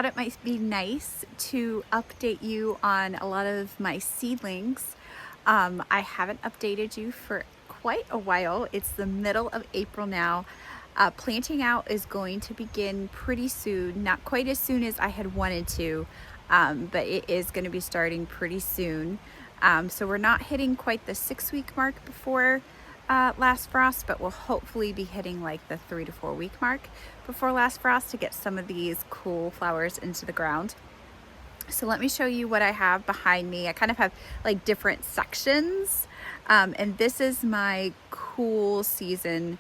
thought it might be nice to update you on a lot of my seedlings. I haven't updated you for quite a while. It's the middle of April now. Planting out is going to begin pretty soon, not quite as soon as I had wanted to, but it is going to be starting pretty soon. So we're not hitting quite the 6-week mark before last frost, but we'll hopefully be hitting like the 3 to 4 week mark before last frost to get some of these cool flowers into the ground. So let me show you what I have behind me. I kind of have like different sections, and this is my cool season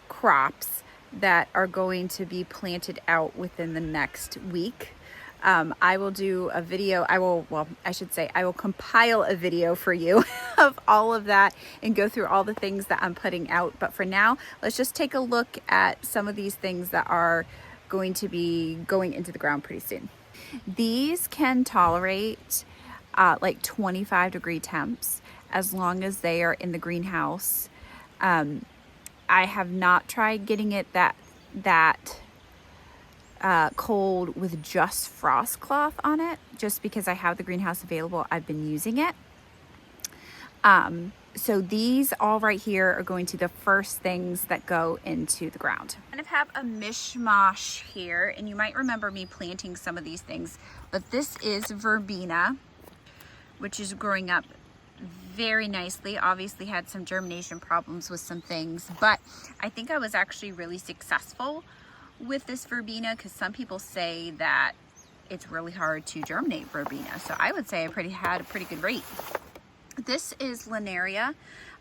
crops that are going to be planted out within the next week. I will do a video. I will compile a video for you of all of that and go through all the things that I'm putting out. But for now, let's just take a look at some of these things that are going to be going into the ground pretty soon. These can tolerate like 25-degree temps as long as they are in the greenhouse. I have not tried getting it that cold with just frost cloth on it, just because I have the greenhouse available. I've been using it. So these all right here are going to the first things that go into the ground. I kind of have a mishmash here, and you might remember me planting some of these things, but this is verbena, which is growing up very nicely. Obviously had some germination problems with some things, but I think I was actually really successful with this verbena, because some people say that it's really hard to germinate verbena. So I would say I had a pretty good rate. This is Linaria.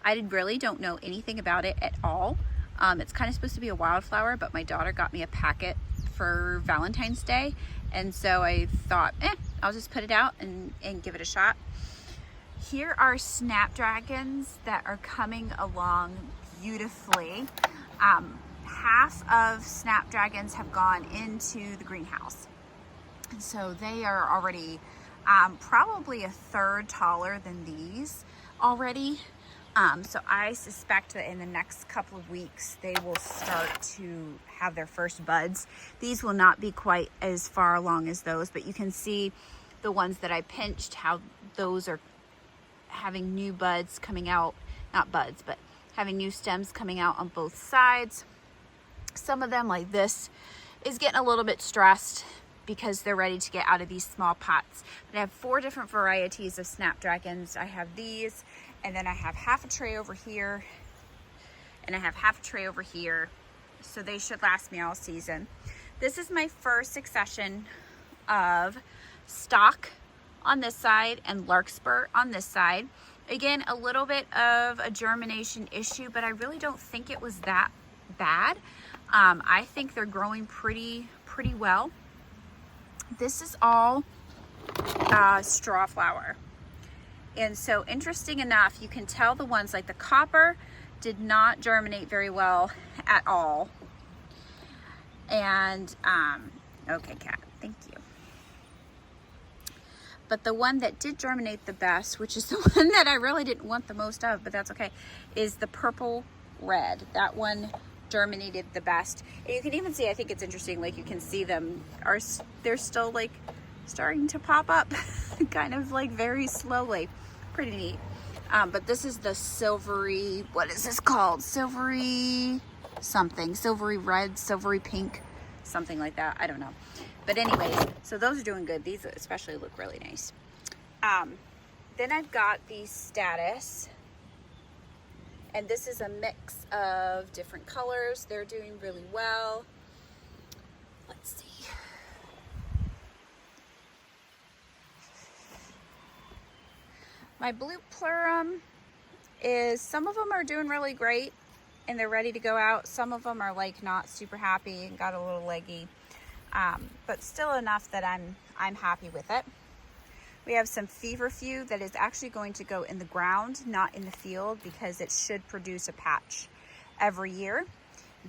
I really don't know anything about it at all. It's kind of supposed to be a wildflower, but my daughter got me a packet for Valentine's Day, and so I thought, I'll just put it out and give it a shot. Here are snapdragons that are coming along beautifully. Half of snapdragons have gone into the greenhouse, and so they are already probably a third taller than these already. So I suspect that in the next couple of weeks they will start to have their first buds. These will not be quite as far along as those, but you can see the ones that I pinched, how those are having new buds coming out, not buds, but having new stems coming out on both sides. Some of them, like this, is getting a little bit stressed because they're ready to get out of these small pots. But I have 4 different varieties of snapdragons. I have these, and then I have half a tray over here, and I have half a tray over here. So they should last me all season. This is my first succession of stock on this side and larkspur on this side. Again, a little bit of a germination issue, but I really don't think it was that bad. I think they're growing pretty well. This is all straw flower. And so interesting enough, you can tell the ones like the copper did not germinate very well at all. And, okay, Kat, thank you. But the one that did germinate the best, which is the one that I really didn't want the most of, but that's okay, is the purple red. That one germinated the best. And you can even see, I think it's interesting, like you can see them they're still like starting to pop up kind of like very slowly. Pretty neat. But this is the silvery, what is this called? Silvery something, silvery red, silvery pink, something like that. I don't know. But anyways, so those are doing good. These especially look really nice. Then I've got the status, and this is a mix of different colors. They're doing really well. Let's see. My blue plurum is, some of them are doing really great and they're ready to go out. Some of them are like not super happy and got a little leggy, but still enough that I'm happy with it. We have some feverfew that is actually going to go in the ground, not in the field, because it should produce a patch every year.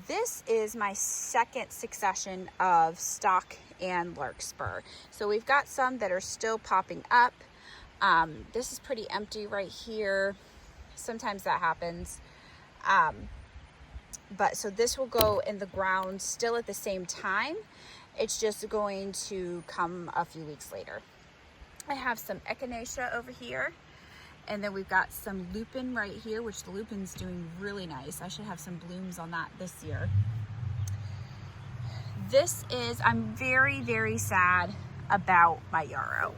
This is my second succession of stock and larkspur. So we've got some that are still popping up. This is pretty empty right here. Sometimes that happens. But so this will go in the ground still at the same time. It's just going to come a few weeks later. I have some echinacea over here. And then we've got some lupin right here, which the lupin's doing really nice. I should have some blooms on that this year. I'm very, very sad about my yarrow.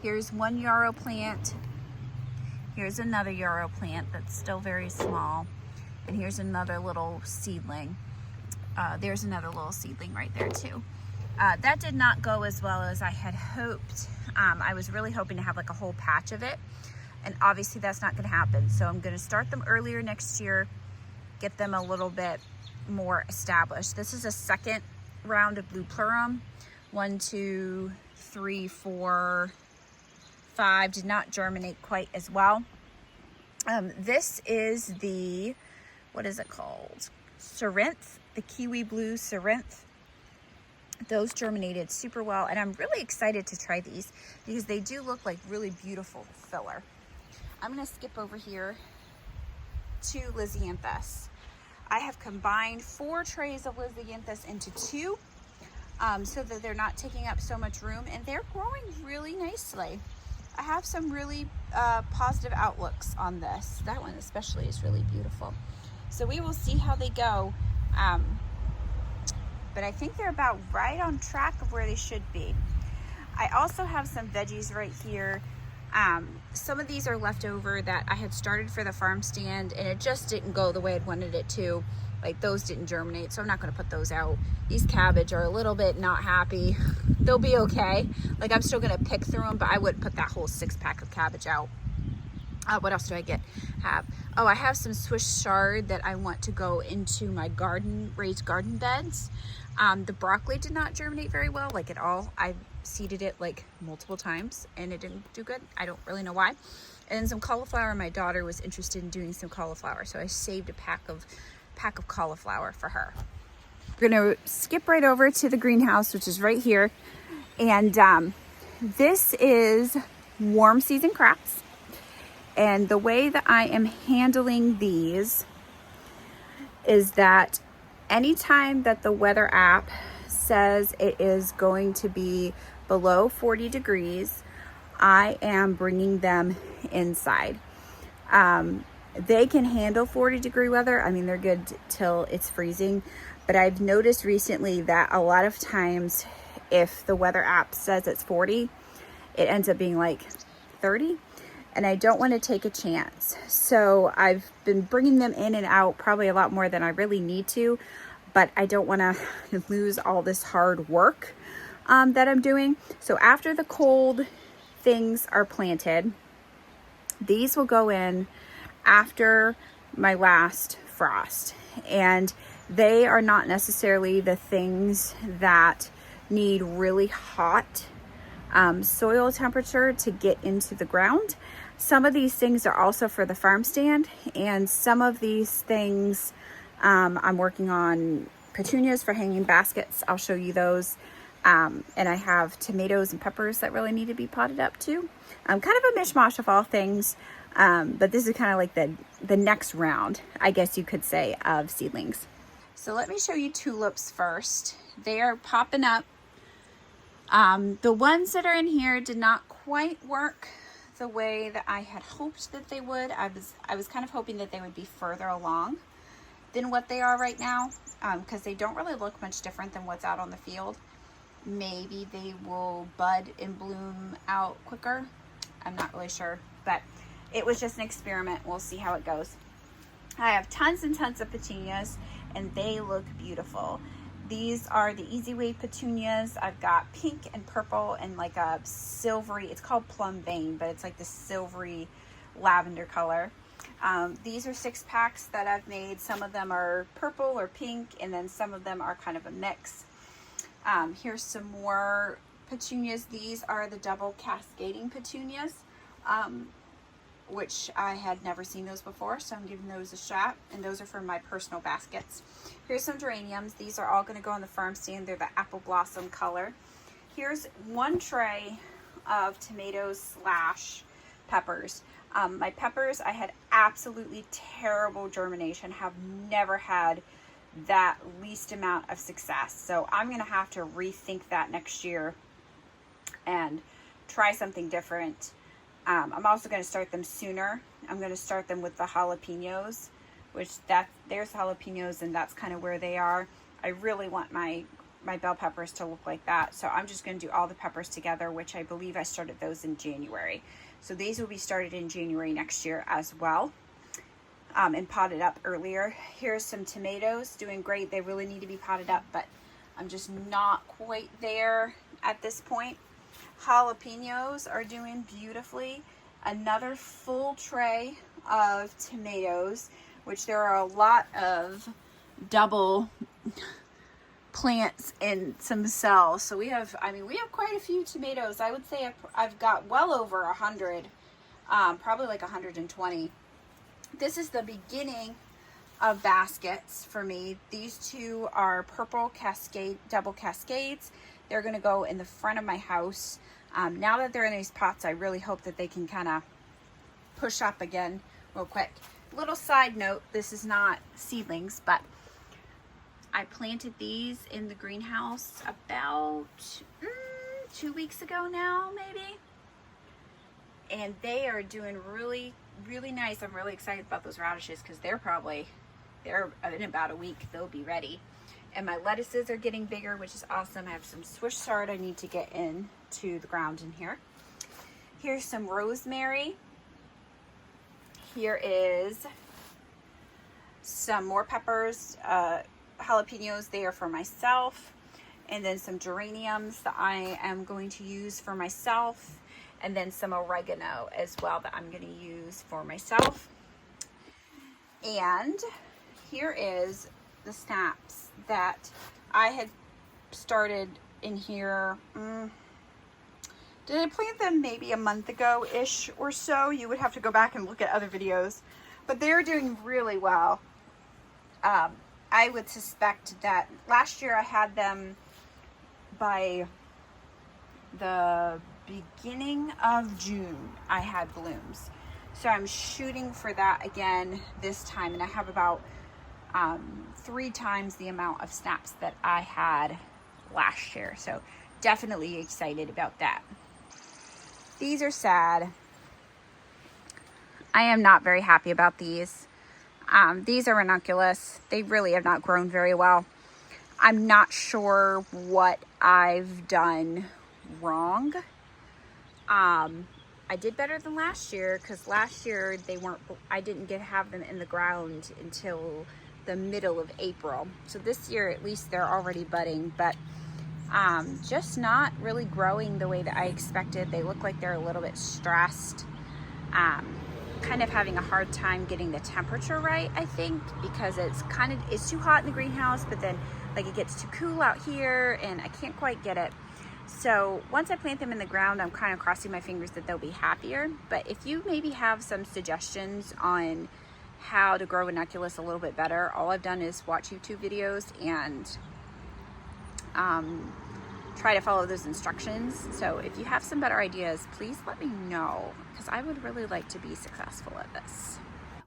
Here's one yarrow plant. Here's another yarrow plant that's still very small. And here's another little seedling. There's another little seedling right there too. That did not go as well as I had hoped. I was really hoping to have like a whole patch of it. And obviously that's not going to happen. So I'm going to start them earlier next year, get them a little bit more established. This is a second round of blue plurum. 1, 2, 3, 4, 5 did not germinate quite as well. This is the, what is it called? Cerinthe, the kiwi blue Cerinthe. Those germinated super well. And I'm really excited to try these because they do look like really beautiful filler. I'm going to skip over here to Lisianthus. I have combined 4 trays of Lisianthus into 2 so that they're not taking up so much room, and they're growing really nicely. I have some really positive outlooks on this. That one especially is really beautiful. So we will see how they go. But I think they're about right on track of where they should be. I also have some veggies right here. Some of these are leftover that I had started for the farm stand and it just didn't go the way I'd wanted it to. Like those didn't germinate, so I'm not going to put those out. These cabbage are a little bit not happy. They'll be okay. Like I'm still going to pick through them, but I wouldn't put that whole 6-pack of cabbage out. What else do I have? Oh, I have some Swiss chard that I want to go into my raised garden beds. The broccoli did not germinate very well, like at all. I seeded it like multiple times and it didn't do good. I don't really know why. And then some cauliflower. My daughter was interested in doing some cauliflower, so I saved a pack of cauliflower for her. We're gonna skip right over to the greenhouse, which is right here. And this is warm season crops. And the way that I am handling these is that anytime that the weather app says it is going to be below 40 degrees, I am bringing them inside. They can handle 40-degree weather. I mean, they're good till it's freezing. But I've noticed recently that a lot of times if the weather app says it's 40, it ends up being like 30. And I don't want to take a chance. So I've been bringing them in and out probably a lot more than I really need to. But I don't want to lose all this hard work that I'm doing. So after the cold things are planted, these will go in after my last frost. And they are not necessarily the things that need really hot soil temperature to get into the ground. Some of these things are also for the farm stand, and some of these things I'm working on petunias for hanging baskets. I'll show you those. And I have tomatoes and peppers that really need to be potted up too. Kind of a mishmash of all things. But this is kind of like the next round, I guess you could say, of seedlings. So let me show you tulips first. They are popping up. The ones that are in here did not quite work the way that I had hoped that they would. I was kind of hoping that they would be further along than what they are right now, because they don't really look much different than what's out on the field. Maybe they will bud and bloom out quicker. I'm not really sure, but it was just an experiment. We'll see how it goes. I have tons and tons of petunias, and they look beautiful. These are the Easy Way petunias. I've got pink and purple and like a silvery, it's called plum vein, but it's like the silvery lavender color. These are 6-packs that I've made. Some of them are purple or pink, and then some of them are kind of a mix. Here's some more petunias. These are the double cascading petunias, which I had never seen those before, so I'm giving those a shot, and those are for my personal baskets. Here's some geraniums. These are all going to go on the farm stand. They're the apple blossom color. Here's one tray of tomatoes / peppers. My peppers, I had absolutely terrible germination, have never had that least amount of success. So I'm going to have to rethink that next year and try something different. I'm also going to start them sooner. I'm going to start them with the jalapenos, which there's jalapenos, and that's kind of where they are. I really want my bell peppers to look like that. So I'm just going to do all the peppers together, which I believe I started those in January. So these will be started in January next year as well. And potted up earlier. Here's some tomatoes, doing great. They really need to be potted up, but I'm just not quite there at this point. Jalapenos are doing beautifully. Another full tray of tomatoes, which there are a lot of double plants in some cells. So we have quite a few tomatoes. I would say I've got well over 100, probably like 120. This is the beginning of baskets for me. These two are purple double cascades. They're going to go in the front of my house. Now that they're in these pots, I really hope that they can kind of push up again real quick. Little side note, this is not seedlings, but I planted these in the greenhouse about 2 weeks ago now, maybe. And they are doing really nice. I'm really excited about those radishes because they're in about a week they'll be ready. And my lettuces are getting bigger, which is awesome. I have some Swiss chard I need to get into the ground in here. Here's some rosemary. Here is some more peppers, jalapenos. They are for myself. And then some geraniums that I am going to use for myself. And then some oregano as well that I'm going to use for myself. And here is the snaps that I had started in here. Did I plant them maybe a month ago-ish or so? You would have to go back and look at other videos. But they're doing really well. I would suspect that last year I had them by the beginning of June. I had blooms. So I'm shooting for that again this time. And I have about 3 times the amount of snaps that I had last year. So definitely excited about that. These are sad. I am not very happy about these. These are ranunculus. They really have not grown very well. I'm not sure what I've done wrong. I did better than last year because last year I didn't have them in the ground until the middle of April. So this year at least they're already budding, but just not really growing the way that I expected. They look like they're a little bit stressed. Kind of having a hard time getting the temperature right, I think, because it's too hot in the greenhouse, but then like it gets too cool out here and I can't quite get it. So once I plant them in the ground, I'm kind of crossing my fingers that they'll be happier. But if you maybe have some suggestions on how to grow ranunculus a little bit better, all I've done is watch YouTube videos and try to follow those instructions. So if you have some better ideas, please let me know because I would really like to be successful at this.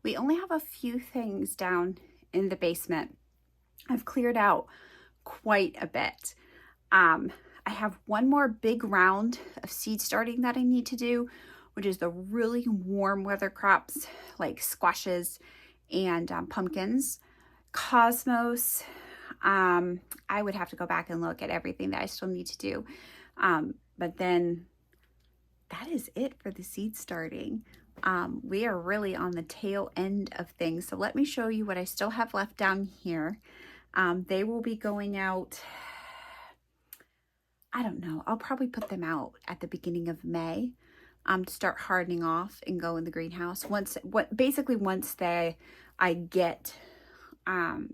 We only have a few things down in the basement. I've cleared out quite a bit. I have one more big round of seed starting that I need to do, which is the really warm weather crops like squashes and pumpkins. Cosmos, I would have to go back and look at everything that I still need to do. But then that is it for the seed starting. We are really on the tail end of things. So let me show you what I still have left down here. They will be going out, I don't know, I'll probably put them out at the beginning of May to start hardening off and go in the greenhouse. Once I get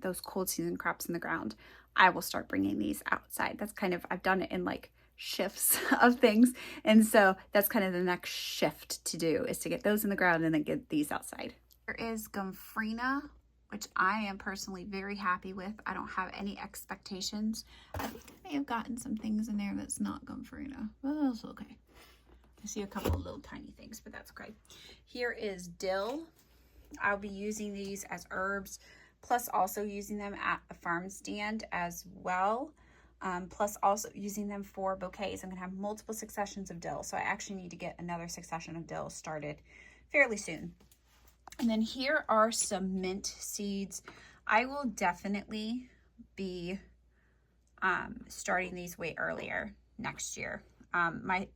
those cold season crops in the ground, I will start bringing these outside. That's kind of, I've done it in like shifts of things. And so that's kind of the next shift to do, is to get those in the ground and then get these outside. There is Gomphrena, which I am personally very happy with. I don't have any expectations. I think I may have gotten some things in there that's not Gomphrena, but that's okay. I see a couple of little tiny things, but that's okay. Here is dill. I'll be using these as herbs plus also using them at a farm stand as well. Plus also using them for bouquets. I'm gonna have multiple successions of dill, so I actually need to get another succession of dill started fairly soon. And then here are some mint seeds. I will definitely be starting these way earlier next year. My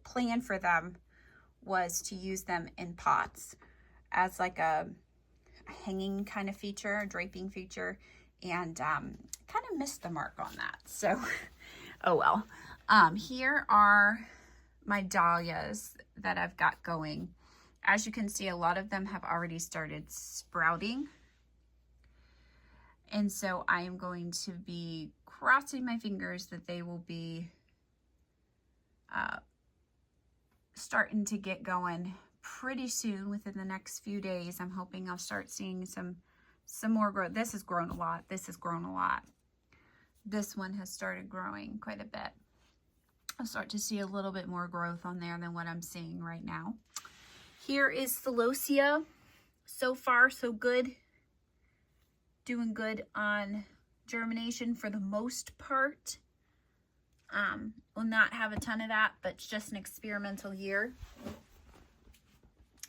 plan for them was to use them in pots as like a hanging kind of feature, a draping feature, and kind of missed the mark on that. So, oh well. Here are my dahlias that I've got going. As you can see, a lot of them have already started sprouting. And so I am going to be crossing my fingers that they will be starting to get going pretty soon within the next few days. I'm hoping I'll start seeing some more growth. This has grown a lot. This has grown a lot. This one has started growing quite a bit. I'll start to see a little bit more growth on there than what I'm seeing right now. Here is Celosia. So far, so good. Doing good on germination for the most part. Will not have a ton of that, but it's just an experimental year.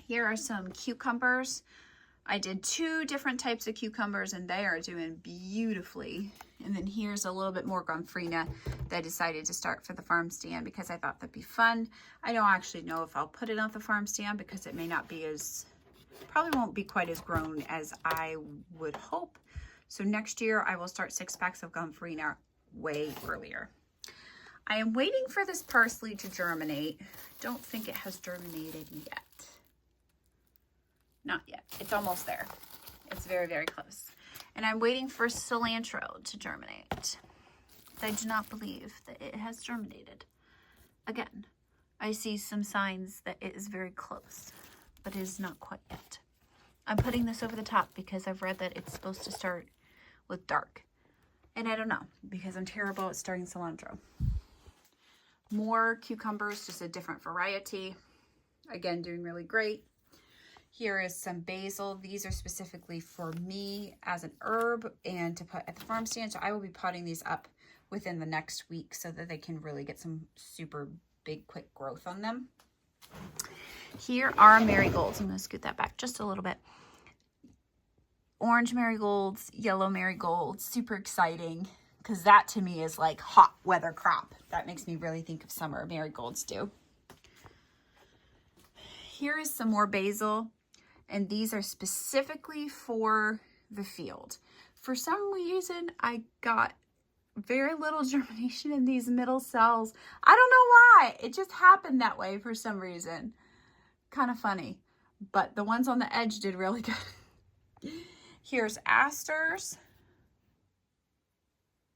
Here are some cucumbers. I did 2 different types of cucumbers and they are doing beautifully. And then here's a little bit more gomphrena that I decided to start for the farm stand because I thought that'd be fun. I don't actually know if I'll put it on the farm stand because it may not be as, probably won't be quite as grown as I would hope. So next year I will start 6 packs of gomphrena way earlier. I am waiting for this parsley to germinate. Don't think it has germinated yet. Not yet. It's almost there. It's very, very close. And I'm waiting for cilantro to germinate. I do not believe that it has germinated. Again, I see some signs that it is very close, but it is not quite yet. I'm putting this over the top because I've read that it's supposed to start with dark. And I don't know because I'm terrible at starting cilantro. More cucumbers, just a different variety. Again, doing really great. Here is some basil. These are specifically for me as an herb and to put at the farm stand. So I will be potting these up within the next week so that they can really get some super big, quick growth on them. Here are marigolds. I'm going to scoot that back just a little bit. Orange marigolds, yellow marigolds, super exciting because that to me is like hot weather crop. That makes me really think of summer. Marigolds do. Here is some more basil. And these are specifically for the field. For some reason, I got very little germination in these middle cells. I don't know why. It just happened that way for some reason. Kind of funny. But the ones on the edge did really good. Here's asters.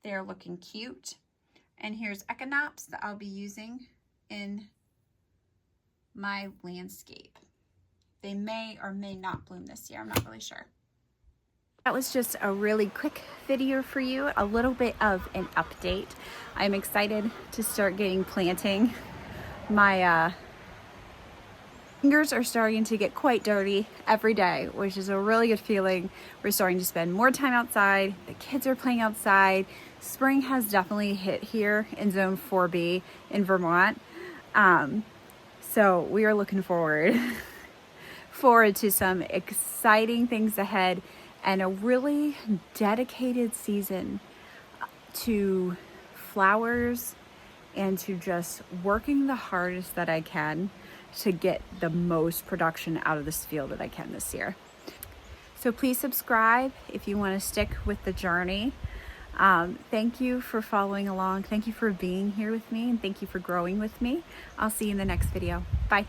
They're looking cute. And here's echinops that I'll be using in my landscape. They may or may not bloom this year. I'm not really sure. That was just a really quick video for you, a little bit of an update. I'm excited to start getting planting. My fingers are starting to get quite dirty every day, which is a really good feeling. We're starting to spend more time outside. The kids are playing outside. Spring has definitely hit here in Zone 4B in Vermont. So we are looking forward to some exciting things ahead and a really dedicated season to flowers and to just working the hardest that I can to get the most production out of this field that I can this year. So please subscribe if you want to stick with the journey. Thank you for following along. Thank you for being here with me, and thank you for growing with me. I'll see you in the next video. Bye.